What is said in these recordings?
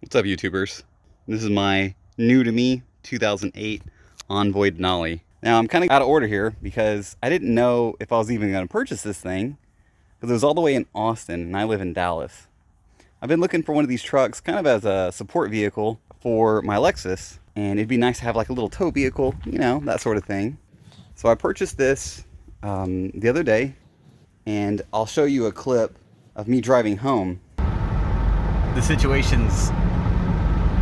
What's up, YouTubers? This is my new to me 2008 Envoy Denali. Now I'm kind of out of order here because I didn't know if I was even going to purchase this thing because it was all the way in Austin and I live in Dallas. I've been looking for one of these trucks kind of as a support vehicle for my Lexus, and it'd be nice to have like a little tow vehicle, you know, that sort of thing. So I purchased this the other day, and I'll show you a clip of me driving home. The situation's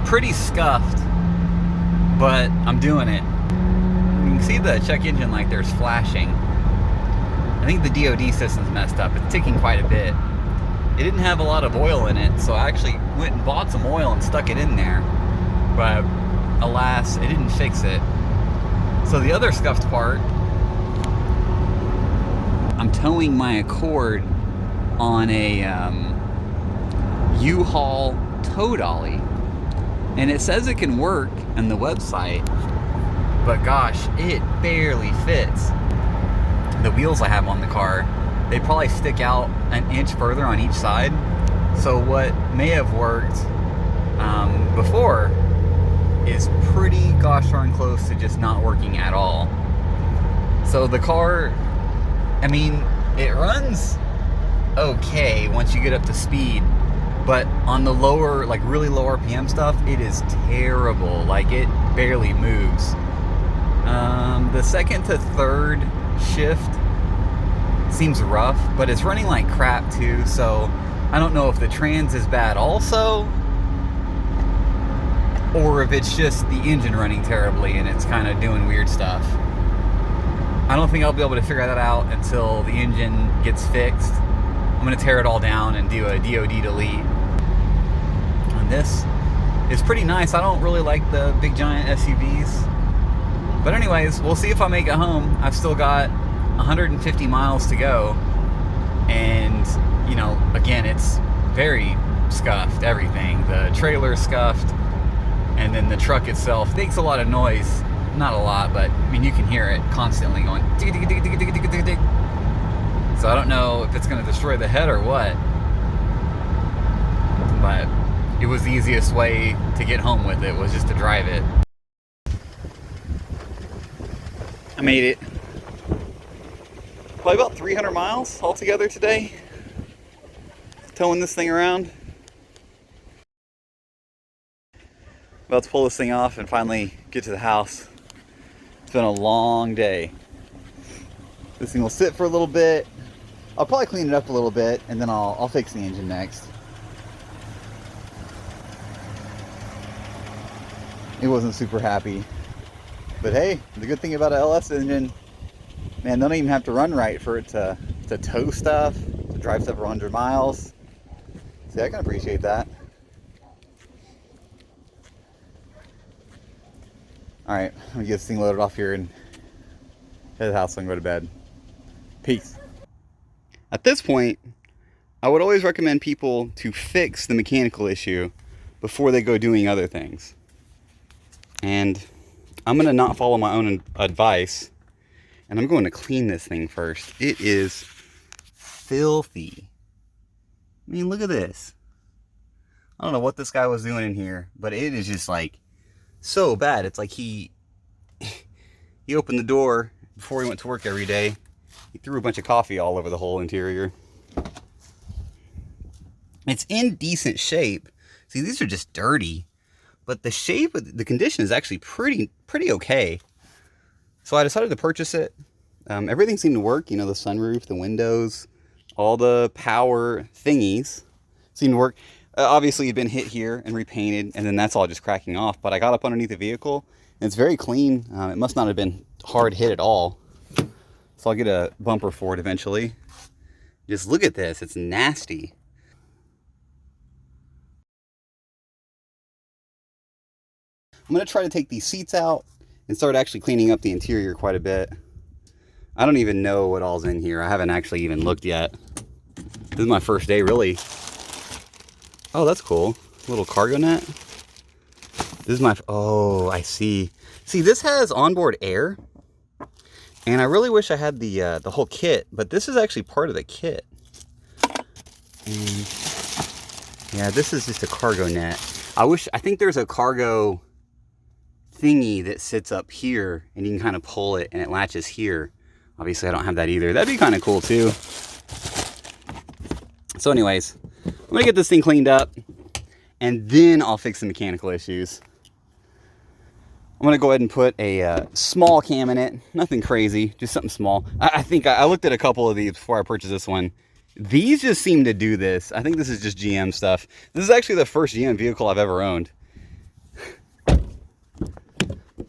pretty scuffed, but I'm doing it. You can see the check engine light there's flashing. I think the DOD system's messed up. It's ticking quite a bit. It didn't have a lot of oil in it, so I actually went and bought some oil and stuck it in there. But alas, it didn't fix it. So the other scuffed part, I'm towing my Accord on a U-Haul tow dolly. And it says it can work on the website, but gosh, it barely fits. The wheels I have on the car, they probably stick out an inch further on each side. So what may have worked before is pretty gosh darn close to just not working at all. So the car, I mean, it runs okay once you get up to speed, but on the lower, like really low RPM stuff, it is terrible. Like, it barely moves. The second to third shift seems rough, but it's running like crap too, so I don't know if the trans is bad also, or if it's just the engine running terribly and it's kind of doing weird stuff. I don't think I'll be able to figure that out until the engine gets fixed. I'm gonna tear it all down and do a DOD delete. And this is pretty nice. I don't really like the big giant SUVs. But anyways, we'll see if I make it home. I've still got 150 miles to go. And, you know, again, it's very scuffed, everything. The trailer's scuffed. And then the truck itself makes a lot of noise. Not a lot, but I mean, you can hear it constantly going tick, tick, tick, tick, tick, tick, tick, tick. So I don't know if it's going to destroy the head or what, but it was the easiest way to get home with it, was just to drive it. I made it. Probably about 300 miles altogether today, towing this thing around. About to pull this thing off and finally get to the house. It's been a long day. This thing will sit for a little bit. I'll probably clean it up a little bit, and then I'll fix the engine next. It wasn't super happy. But hey, the good thing about an LS engine, man, they don't even have to run right for it to tow stuff, to drive several hundred miles. See, I can appreciate that. Alright, I'm gonna get this thing loaded off here and head to the house so I can go to bed. Peace. At this point, I would always recommend people to fix the mechanical issue before they go doing other things. And I'm going to not follow my own advice, and I'm going to clean this thing first. It is filthy. I mean, look at this. I don't know what this guy was doing in here, but it is just like so bad. It's like he opened the door before he went to work every day. He threw a bunch of coffee all over the whole interior. It's in decent shape. See, these are just dirty, but the shape of the condition is actually pretty okay. So I decided to purchase it. Everything seemed to work. You know, the sunroof, the windows, all the power thingies seemed to work. Obviously, it'd been hit here and repainted, and then that's all just cracking off. But I got up underneath the vehicle, and it's very clean. It must not have been hard hit at all. So I'll get a bumper for it eventually. Just look at this. It's nasty. I'm going to try to take these seats out and start actually cleaning up the interior quite a bit. I don't even know what all's in here. I haven't actually even looked yet. This is my first day, really. Oh, that's cool. A little cargo net. This is my... Oh, I see. See, this has onboard air. And I really wish I had the whole kit, but this is actually part of the kit. And yeah, this is just a cargo net. I think there's a cargo thingy that sits up here and you can kind of pull it and it latches here. Obviously I don't have that either. That'd be kind of cool too. So anyways, I'm gonna get this thing cleaned up and then I'll fix the mechanical issues. I'm gonna go ahead and put a small cam in it. Nothing crazy, just something small. I think I looked at a couple of these before I purchased this one. These just seem to do this. I think this is just GM stuff. This is actually the first GM vehicle I've ever owned.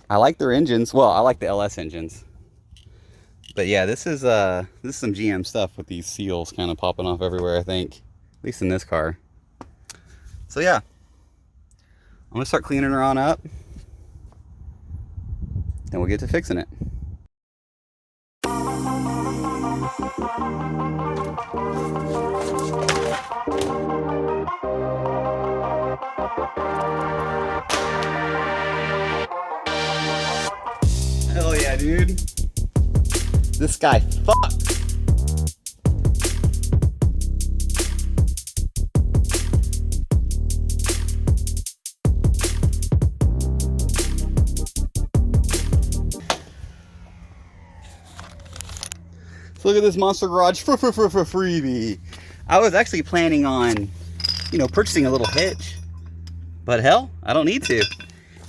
I like their engines. Well, I like the LS engines. But yeah, this is some GM stuff with these seals kind of popping off everywhere, I think. At least in this car. So yeah. I'm gonna start cleaning her on up. Then we'll get to fixing it. Hell yeah, dude. This guy fucked. So look at this Monster Garage for freebie. I was actually planning on, you know, purchasing a little hitch, but hell, I don't need to.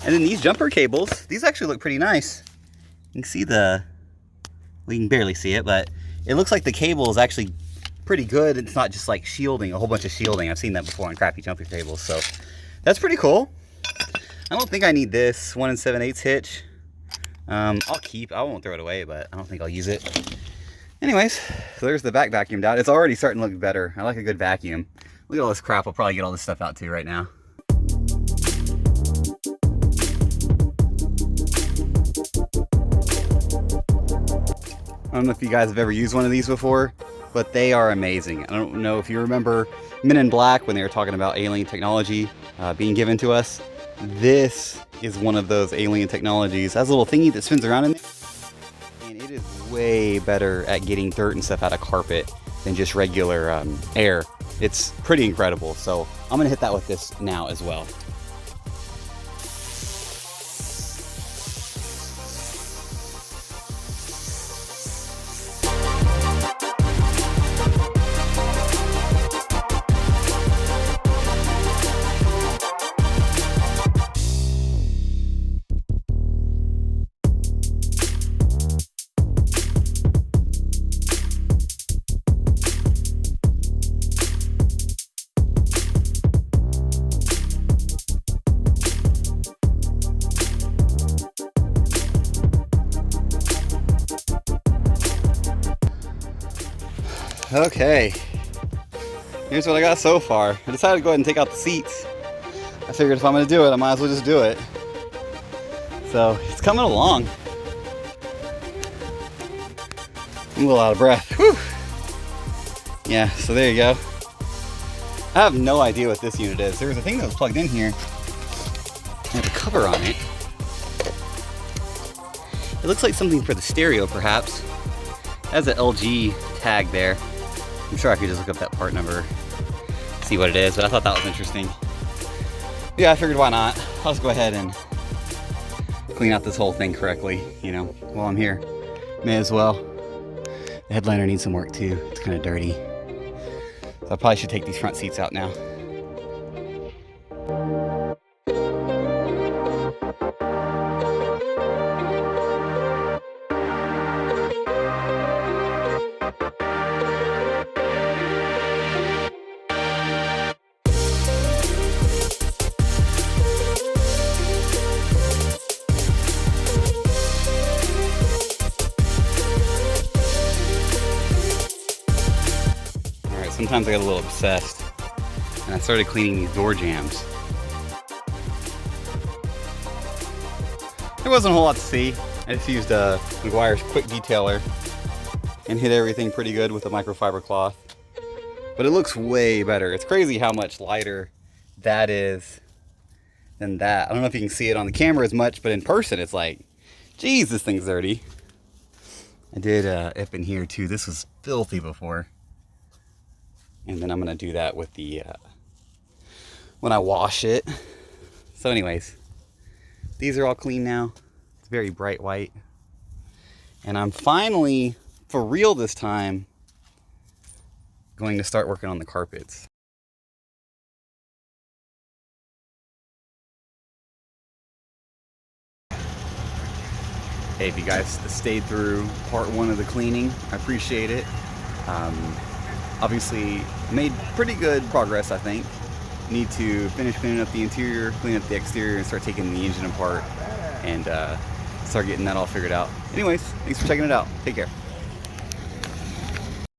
And then these jumper cables, these actually look pretty nice. You can see well, you can barely see it, but it looks like the cable is actually pretty good. It's not just like shielding, a whole bunch of shielding. I've seen that before on crappy jumper cables, so that's pretty cool. I don't think I need this 1 7/8 hitch. I won't throw it away, but I don't think I'll use it. Anyways, so there's the back vacuumed out. It's already starting to look better. I like a good vacuum. Look at all this crap. I'll probably get all this stuff out too right now. I don't know if you guys have ever used one of these before, but they are amazing. I don't know if you remember Men in Black when they were talking about alien technology being given to us. This is one of those alien technologies. It has a little thingy that spins around in there. And it is way better at getting dirt and stuff out of carpet than just regular air. It's pretty incredible. So I'm gonna hit that with this now as well. Okay, here's what I got so far. I decided to go ahead and take out the seats. I figured if I'm gonna do it, I might as well just do it. So it's coming along. I'm a little out of breath. Whew. Yeah, so there you go. I have no idea what this unit is. There was a thing that was plugged in here. It had a cover on it. It looks like something for the stereo, perhaps. It has an LG tag there. I'm sure I could just look up that part number, see what it is, but I thought that was interesting. Yeah, I figured why not. I'll just go ahead and clean out this whole thing correctly, you know, while I'm here. May as well. The headliner needs some work too. It's kind of dirty. So I probably should take these front seats out now. Sometimes I get a little obsessed and I started cleaning these door jambs. There wasn't a whole lot to see. I just used McGuire's quick detailer and hit everything pretty good with a microfiber cloth. But it looks way better. It's crazy how much lighter that is than that. I don't know if you can see it on the camera as much, but in person it's like, geez, this thing's dirty. I did up in here too. This was filthy before. And then I'm gonna do that with the, when I wash it. So anyways, these are all clean now. It's very bright white. And I'm finally, for real this time, going to start working on the carpets. Hey, if you guys stayed through part 1 of the cleaning, I appreciate it. Obviously, made pretty good progress, I think. Need to finish cleaning up the interior, clean up the exterior, and start taking the engine apart and start getting that all figured out. Anyways, thanks for checking it out. Take care.